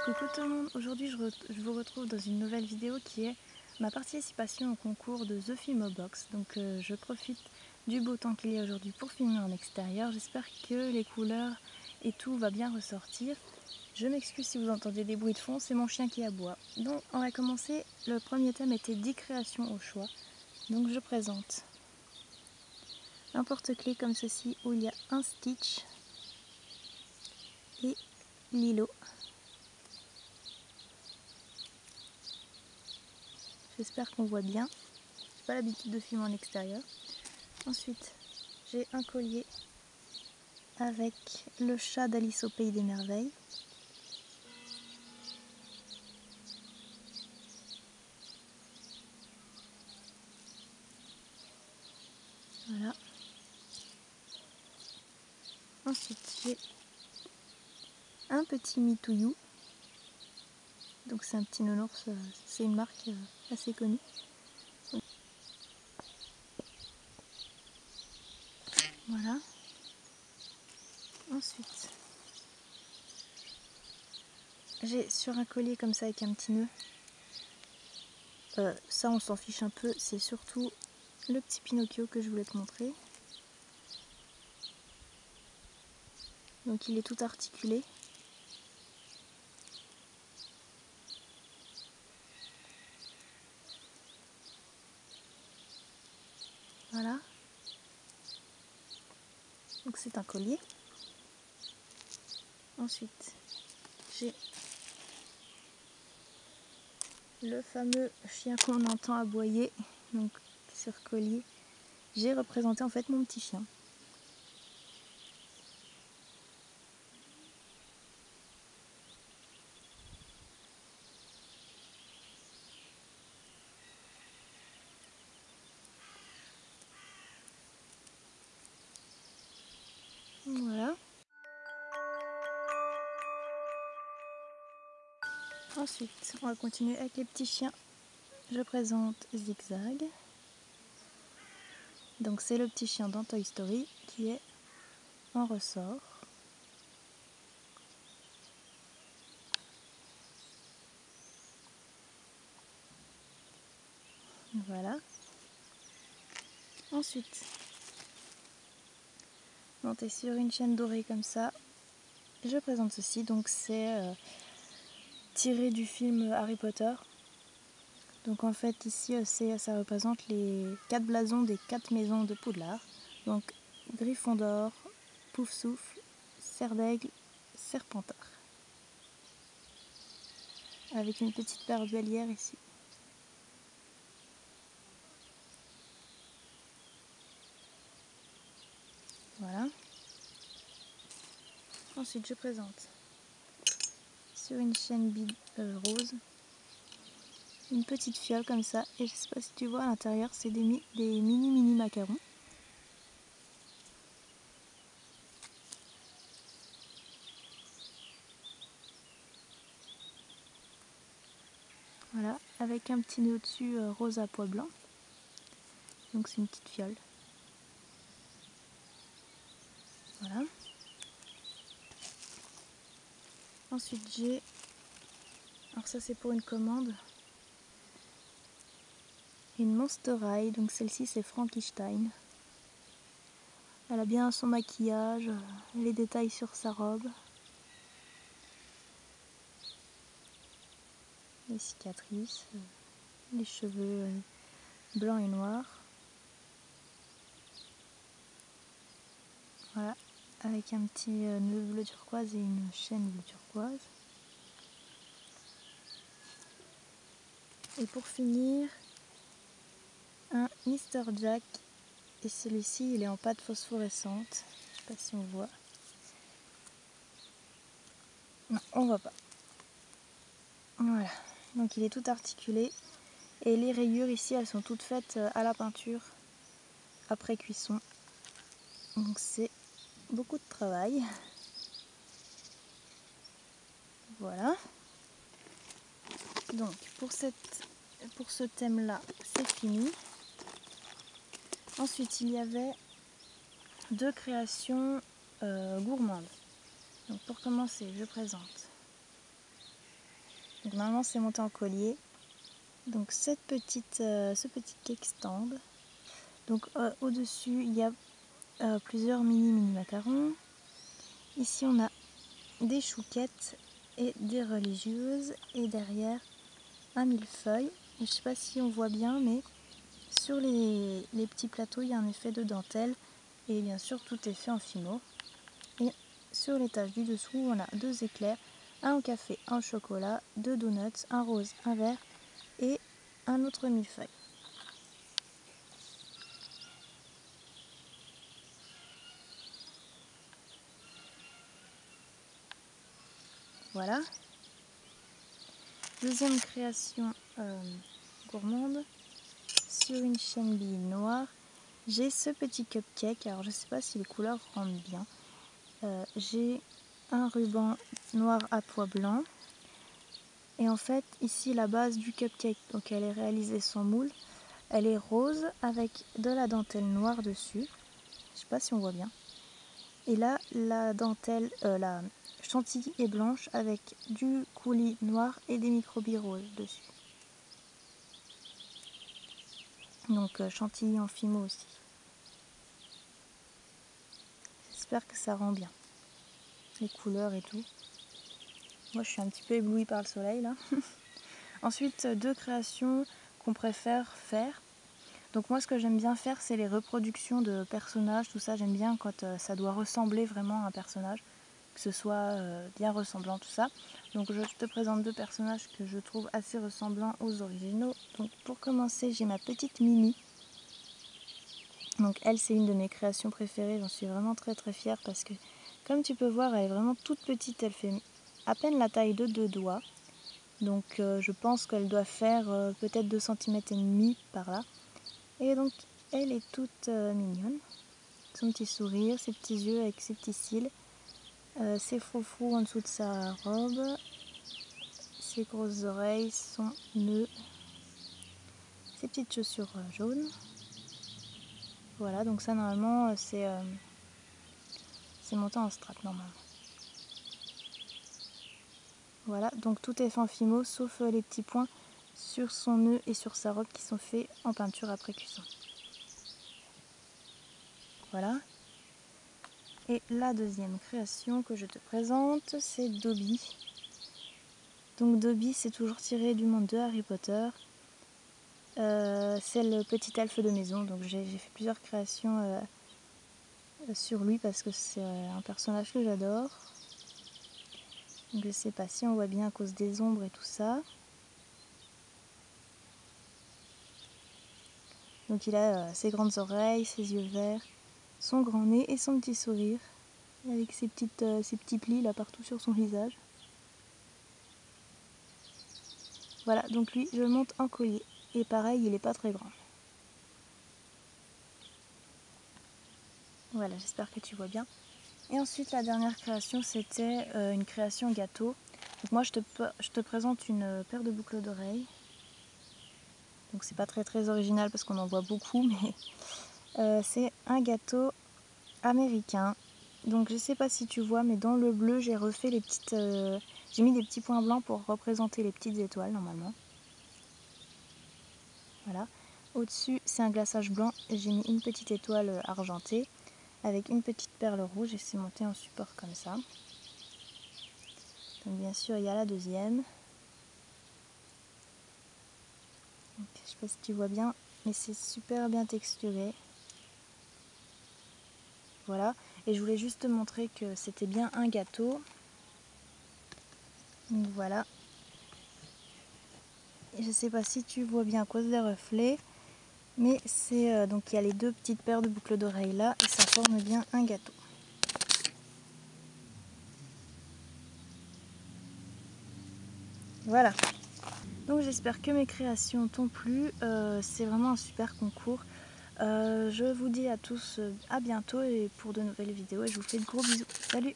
Coucou tout le monde, aujourd'hui je vous retrouve dans une nouvelle vidéo qui est ma participation au concours de The Filmo Box. Donc je profite du beau temps qu'il y a aujourd'hui pour filmer en extérieur. J'espère que les couleurs et tout va bien ressortir. Je m'excuse si vous entendez des bruits de fond, c'est mon chien qui aboie. Donc on va commencer, le premier thème était 10 créations au choix. Donc je présente un porte-clés comme ceci où il y a un Stitch et Lilo. J'espère qu'on voit bien. J'ai pas l'habitude de filmer en extérieur. Ensuite, j'ai un collier avec le chat d'Alice au Pays des Merveilles. Voilà. Ensuite, j'ai un petit Mitouyou. Donc c'est un petit nounours, c'est une marque assez connue. Voilà. Ensuite, j'ai sur un collier comme ça avec un petit nœud. Ça on s'en fiche un peu, c'est surtout le petit Pinocchio que je voulais te montrer. Donc il est tout articulé. Voilà. Donc c'est un collier. Ensuite, j'ai le fameux chien qu'on entend aboyer, donc sur collier. J'ai représenté en fait mon petit chien. Voilà. Ensuite, on va continuer avec les petits chiens. Je présente Zigzag. Donc c'est le petit chien dans Toy Story qui est en ressort. Voilà. Ensuite, monter sur une chaîne dorée comme ça. Je présente ceci. Donc c'est tiré du film Harry Potter. Donc en fait ici ça représente les 4 blasons des 4 maisons de Poudlard. Donc Gryffondor, Poufsouffle, Serre d'Aigle, Serpentard. Avec une petite barbellière ici. Voilà. Ensuite je présente sur une chaîne rose une petite fiole comme ça. Et je sais pas si tu vois à l'intérieur c'est des mini macarons. Voilà, avec un petit nœud au-dessus rose à pois blanc. Donc c'est une petite fiole. Voilà. Ensuite j'ai, alors ça c'est pour une commande, une Monster High, donc celle-ci c'est Frankenstein. Elle a bien son maquillage, les détails sur sa robe, les cicatrices, les cheveux blancs et noirs. Voilà, avec un petit nœud bleu turquoise et une chaîne bleu turquoise. Et pour finir, un Mr Jack. Et celui-ci, il est en pâte phosphorescente. Je sais pas si on voit. Non, on voit pas. Voilà. Donc il est tout articulé. Et les rayures ici, elles sont toutes faites à la peinture après cuisson. Donc c'est beaucoup de travail. Voilà. Donc pour ce thème-là, c'est fini. Ensuite, il y avait 2 créations gourmandes. Donc pour commencer, je présente Donc normalement c'est monté en collier. Donc ce petit cake stand. Donc au-dessus il y a plusieurs mini macarons. Ici on a des chouquettes et des religieuses et derrière un millefeuille. Je ne sais pas si on voit bien, mais sur les petits plateaux il y a un effet de dentelle et bien sûr tout est fait en fimo. Et sur l'étage du dessous on a 2 éclairs, un au café, un au chocolat, 2 donuts, un rose, un vert et un autre millefeuille. Voilà. Deuxième création gourmande, sur une chaîne bille noire, j'ai ce petit cupcake. Alors je ne sais pas si les couleurs rendent bien. J'ai un ruban noir à pois blanc. Et en fait, ici la base du cupcake, donc elle est réalisée sans moule, elle est rose avec de la dentelle noire dessus. Je ne sais pas si on voit bien. Et là, la dentelle, la chantilly est blanche avec du coulis noir et des microbilles roses dessus. Donc chantilly en fimo aussi. J'espère que ça rend bien. Les couleurs et tout. Moi je suis un petit peu éblouie par le soleil là. Ensuite, 2 créations qu'on préfère faire. Donc moi ce que j'aime bien faire c'est les reproductions de personnages, tout ça j'aime bien quand ça doit ressembler vraiment à un personnage, que ce soit bien ressemblant tout ça. Donc je te présente 2 personnages que je trouve assez ressemblants aux originaux. Donc pour commencer j'ai ma petite Mimi. Donc elle c'est une de mes créations préférées, j'en suis vraiment très fière parce que comme tu peux voir elle est vraiment toute petite, elle fait à peine la taille de 2 doigts. Donc je pense qu'elle doit faire peut-être 2 cm et demi par là. Et donc elle est toute mignonne. Son petit sourire, ses petits yeux avec ses petits cils, ses froufrous en dessous de sa robe, ses grosses oreilles, son nœud, ses petites chaussures jaunes. Voilà, donc ça normalement c'est monté en strat normalement. Voilà, donc tout est fait en fimo sauf les petits points sur son nœud et sur sa robe qui sont faits en peinture après cuisson. Voilà. Et la deuxième création que je te présente, c'est Dobby. Donc Dobby, c'est toujours tiré du monde de Harry Potter. C'est le petit elfe de maison, donc j'ai fait plusieurs créations sur lui parce que c'est un personnage que j'adore. Donc je sais pas si on voit bien à cause des ombres et tout ça. Donc il a ses grandes oreilles, ses yeux verts, son grand nez et son petit sourire, avec ses petits plis là partout sur son visage. Voilà, donc lui je le monte en collier. Et pareil, il est pas très grand. Voilà, j'espère que tu vois bien. Et ensuite la dernière création c'était une création gâteau. Donc moi je te présente une paire de boucles d'oreilles. Donc c'est pas très original parce qu'on en voit beaucoup, mais c'est un gâteau américain. Donc je sais pas si tu vois, mais dans le bleu j'ai refait les petites, j'ai mis des petits points blancs pour représenter les petites étoiles normalement. Voilà. Au-dessus c'est un glaçage blanc et j'ai mis une petite étoile argentée avec une petite perle rouge et c'est monté en support comme ça. Donc bien sûr il y a la deuxième. Donc, je sais pas si tu vois bien, mais c'est super bien texturé. Voilà, et je voulais juste te montrer que c'était bien un gâteau. Donc voilà. Et je sais pas si tu vois bien à cause des reflets, mais c'est donc il y a les 2 petites paires de boucles d'oreilles là et ça forme bien un gâteau. Voilà. Donc j'espère que mes créations t'ont plu. C'est vraiment un super concours. Je vous dis à tous à bientôt et pour de nouvelles vidéos et je vous fais de gros bisous. Salut!